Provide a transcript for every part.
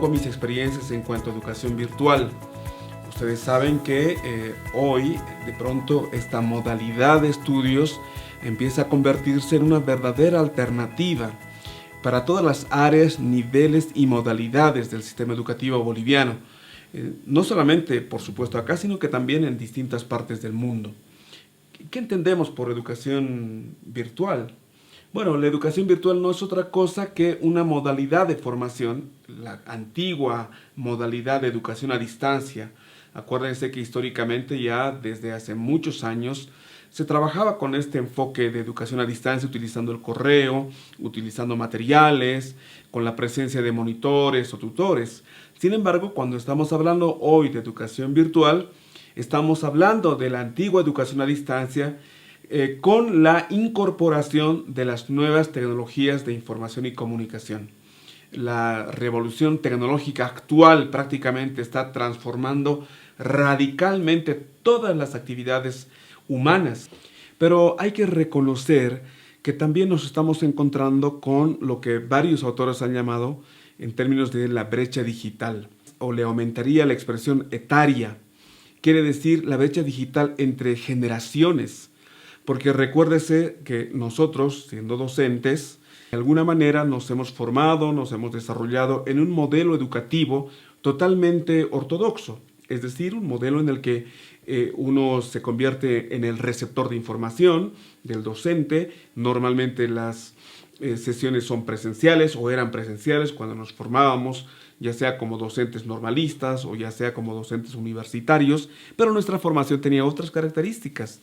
poco mis experiencias en cuanto a educación virtual. Ustedes saben que hoy de pronto esta modalidad de estudios empieza a convertirse en una verdadera alternativa para todas las áreas, niveles y modalidades del sistema educativo boliviano. No solamente, por supuesto, acá, sino que también en distintas partes del mundo. ¿Qué entendemos por educación virtual? Bueno, la educación virtual no es otra cosa que una modalidad de formación, la antigua modalidad de educación a distancia. Acuérdense que históricamente ya desde hace muchos años se trabajaba con este enfoque de educación a distancia utilizando el correo, utilizando materiales, con la presencia de monitores o tutores. Sin embargo, cuando estamos hablando hoy de educación virtual, estamos hablando de la antigua educación a distancia con la incorporación de las nuevas tecnologías de información y comunicación. La revolución tecnológica actual prácticamente está transformando radicalmente todas las actividades humanas. Pero hay que reconocer que también nos estamos encontrando con lo que varios autores han llamado en términos de la brecha digital, o le aumentaría la expresión etaria. Quiere decir la brecha digital entre generaciones, porque recuérdese que nosotros, siendo docentes, de alguna manera nos hemos formado, nos hemos desarrollado en un modelo educativo totalmente ortodoxo, es decir, un modelo en el que uno se convierte en el receptor de información del docente. Normalmente las sesiones son presenciales o eran presenciales cuando nos formábamos, ya sea como docentes normalistas o ya sea como docentes universitarios, pero nuestra formación tenía otras características.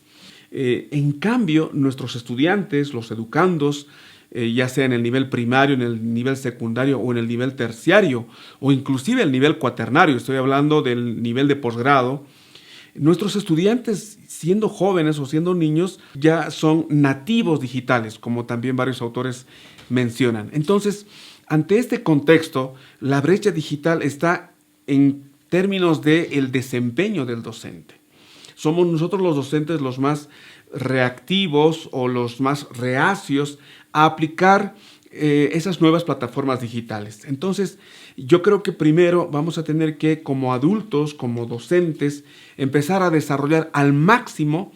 En cambio, nuestros estudiantes, los educandos, ya sea en el nivel primario, en el nivel secundario o en el nivel terciario, o inclusive el nivel cuaternario, estoy hablando del nivel de posgrado, nuestros estudiantes, siendo jóvenes o siendo niños, ya son nativos digitales, como también varios autores mencionan. Entonces, ante este contexto, la brecha digital está en términos del desempeño del docente. Somos nosotros los docentes los más reactivos o los más reacios a aplicar esas nuevas plataformas digitales. Entonces, yo creo que primero vamos a tener que, como adultos, como docentes, empezar a desarrollar al máximo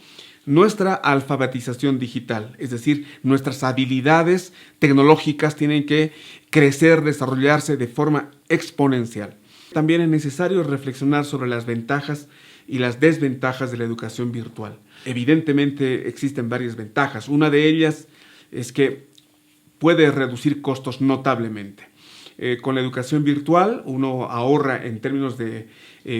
nuestra alfabetización digital, es decir, nuestras habilidades tecnológicas tienen que crecer, desarrollarse de forma exponencial. También es necesario reflexionar sobre las ventajas y las desventajas de la educación virtual. Evidentemente existen varias ventajas. Una de ellas es que puede reducir costos notablemente. Con la educación virtual uno ahorra en términos de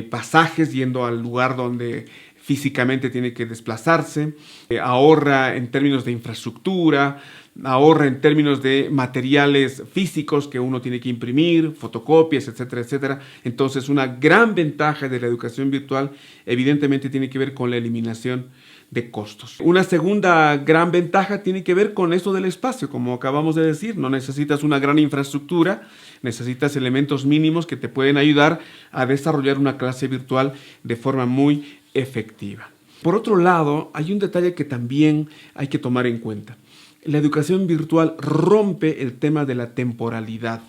pasajes yendo al lugar donde físicamente tiene que desplazarse, ahorra en términos de infraestructura, ahorra en términos de materiales físicos que uno tiene que imprimir, fotocopias, etcétera, etcétera. Entonces, una gran ventaja de la educación virtual evidentemente tiene que ver con la eliminación de costos. Una segunda gran ventaja tiene que ver con esto del espacio, como acabamos de decir. No necesitas una gran infraestructura, necesitas elementos mínimos que te pueden ayudar a desarrollar una clase virtual de forma muy efectiva. Por otro lado, hay un detalle que también hay que tomar en cuenta. La educación virtual rompe el tema de la temporalidad.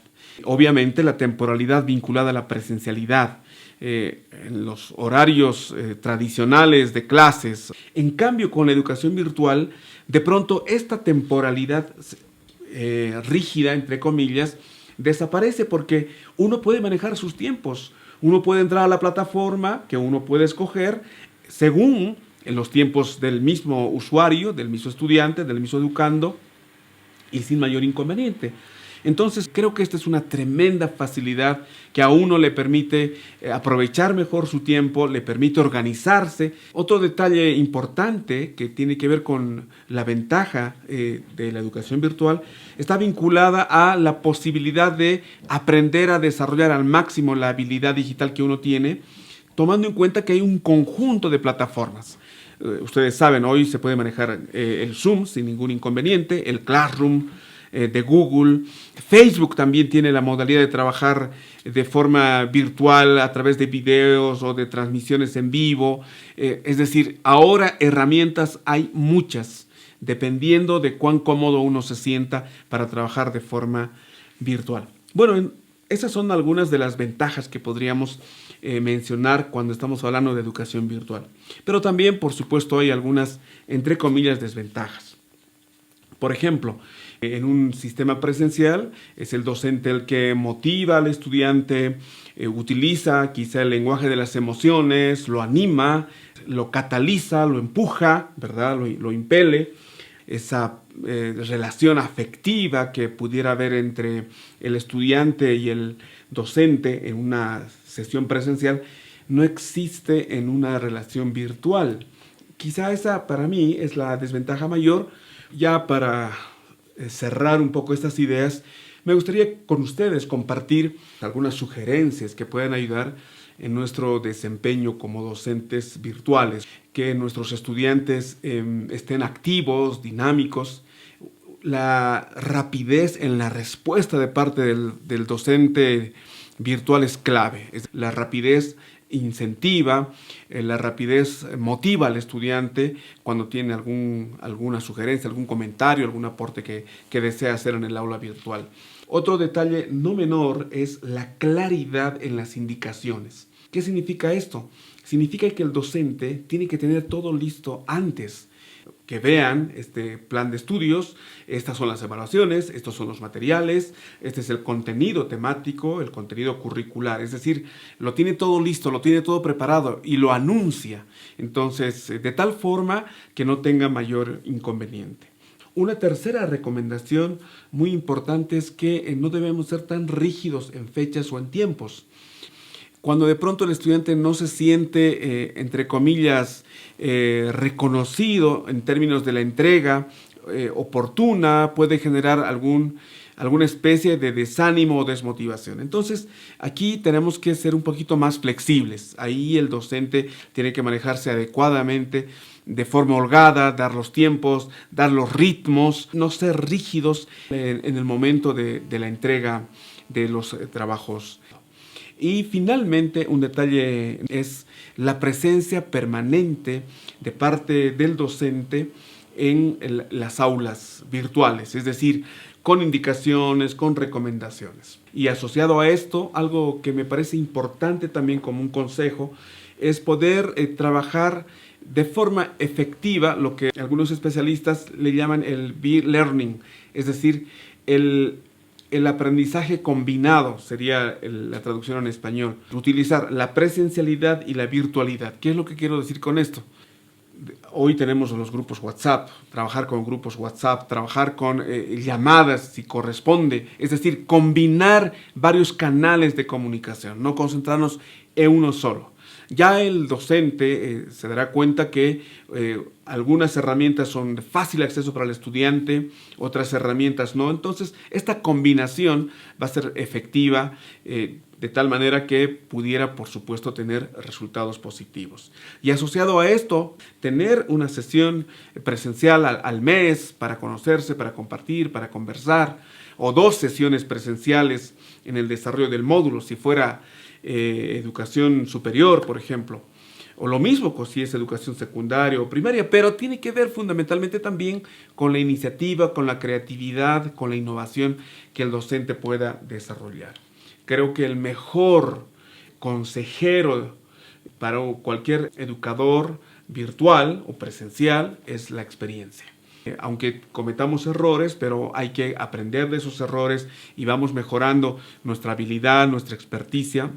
Obviamente la temporalidad vinculada a la presencialidad, en los horarios tradicionales de clases. En cambio, con la educación virtual, de pronto esta temporalidad rígida, entre comillas, desaparece porque uno puede manejar sus tiempos. Uno puede entrar a la plataforma que uno puede escoger según en los tiempos del mismo usuario, del mismo estudiante, del mismo educando, y sin mayor inconveniente. Entonces, creo que esta es una tremenda facilidad que a uno le permite aprovechar mejor su tiempo, le permite organizarse. Otro detalle importante que tiene que ver con la ventaja de la educación virtual está vinculada a la posibilidad de aprender a desarrollar al máximo la habilidad digital que uno tiene, tomando en cuenta que hay un conjunto de plataformas. Ustedes saben, hoy se puede manejar el Zoom sin ningún inconveniente, el Classroom de Google. Facebook también tiene la modalidad de trabajar de forma virtual a través de videos o de transmisiones en vivo. Es decir, ahora herramientas hay muchas, dependiendo de cuán cómodo uno se sienta para trabajar de forma virtual. Bueno, Esas son algunas de las ventajas que podríamos mencionar cuando estamos hablando de educación virtual. Pero también, por supuesto, hay algunas, entre comillas, desventajas. Por ejemplo, en un sistema presencial es el docente el que motiva al estudiante, utiliza quizá el lenguaje de las emociones, lo anima, lo cataliza, lo empuja, ¿verdad? Lo impele. Esa relación afectiva que pudiera haber entre el estudiante y el docente en una sesión presencial no existe en una relación virtual. Quizá esa para mí es la desventaja mayor. Ya para cerrar un poco estas ideas, me gustaría con ustedes compartir algunas sugerencias que puedan ayudar en nuestro desempeño como docentes virtuales, que nuestros estudiantes estén activos, dinámicos. La rapidez en la respuesta de parte del docente virtual es clave. La rapidez incentiva, la rapidez motiva al estudiante cuando tiene alguna sugerencia, algún comentario, algún aporte que desea hacer en el aula virtual. Otro detalle no menor es la claridad en las indicaciones. ¿Qué significa esto? Significa que el docente tiene que tener todo listo antes. Que vean este plan de estudios, estas son las evaluaciones, estos son los materiales, este es el contenido temático, el contenido curricular, es decir, lo tiene todo listo, lo tiene todo preparado y lo anuncia, entonces de tal forma que no tenga mayor inconveniente. Una tercera recomendación muy importante es que no debemos ser tan rígidos en fechas o en tiempos. Cuando de pronto el estudiante no se siente, entre comillas, reconocido en términos de la entrega oportuna, puede generar alguna especie de desánimo o desmotivación. Entonces, aquí tenemos que ser un poquito más flexibles. Ahí el docente tiene que manejarse adecuadamente, de forma holgada, dar los tiempos, dar los ritmos, no ser rígidos en el momento de la entrega de los trabajos. Y finalmente, un detalle es la presencia permanente de parte del docente en las aulas virtuales, es decir, con indicaciones, con recomendaciones. Y asociado a esto, algo que me parece importante también como un consejo, es poder trabajar de forma efectiva lo que algunos especialistas le llaman el B-Learning, es decir, el aprendizaje combinado, sería la traducción en español. Utilizar la presencialidad y la virtualidad. ¿Qué es lo que quiero decir con esto? Hoy tenemos los grupos WhatsApp, trabajar con grupos WhatsApp, trabajar con llamadas si corresponde, es decir, combinar varios canales de comunicación, no concentrarnos en uno solo. Ya el docente se dará cuenta que algunas herramientas son de fácil acceso para el estudiante, otras herramientas no. Entonces, esta combinación va a ser efectiva de tal manera que pudiera, por supuesto, tener resultados positivos. Y asociado a esto, tener una sesión presencial al mes para conocerse, para compartir, para conversar, o 2 sesiones presenciales en el desarrollo del módulo, si fuera educación superior, por ejemplo, o lo mismo si es educación secundaria o primaria, pero tiene que ver fundamentalmente también con la iniciativa, con la creatividad, con la innovación que el docente pueda desarrollar. Creo que el mejor consejero para cualquier educador virtual o presencial es la experiencia. Aunque cometamos errores, pero hay que aprender de esos errores y vamos mejorando nuestra habilidad, nuestra experticia.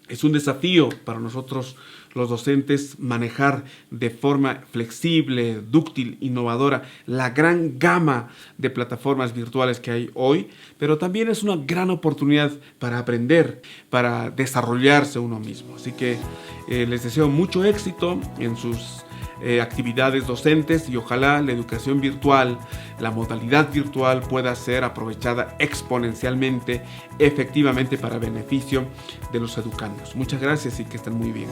Es un desafío para nosotros los docentes manejar de forma flexible, dúctil, innovadora la gran gama de plataformas virtuales que hay hoy, pero también es una gran oportunidad para aprender, para desarrollarse uno mismo. Así que les deseo mucho éxito en sus actividades docentes y ojalá la educación virtual, la modalidad virtual pueda ser aprovechada exponencialmente, efectivamente para beneficio de los educandos. Muchas gracias y que estén muy bien.